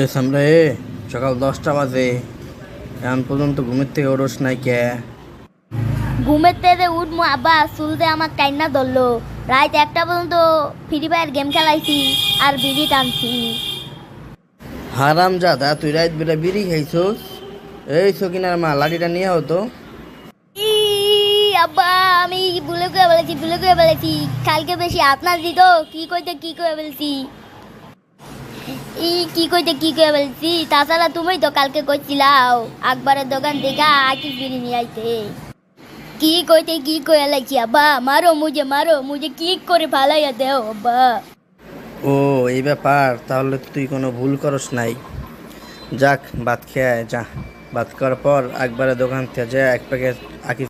এ সামরা সকাল 10টা বাজে এখন পর্যন্ত ঘুমের থেকে ওরস নাই কে? ঘুমের থেকে উঠবো আব্বা চুলতে আমার টাইনা ধরলো। রাত 1টা পর্যন্ত ফ্রি ফায়ার গেম খেলাইছি আর বিড়ি টানছি। হারাম জাদা, তুই রাত বেলা বিড়ি খাইছস? এই সকিনার মা, লাঠিটা নিয়ে হতো। ই আব্বা আমি ভুলে করে বলেছি কালকে বেশি আপনার দিত কি করে বলছি। কি করে বলছি, তাছাড়া তুমি তো কালকে কইছিলাও আকবরের দোকান থেকে আকিস বিড়ি নিয়ে আইতে। কি কইতে লাগছি আব্বা, মারো মুঝে কি করে ফালাইয়া দেও আব্বা। ও, এই ব্যাপার। তাহলে তুই কোনো ভুল করস নাই। যাক, ভাত খেয়ে আয়, যা। ভাত খাওয়ার পর একবারে দোকান থেকে যা এক প্যাকেট আকি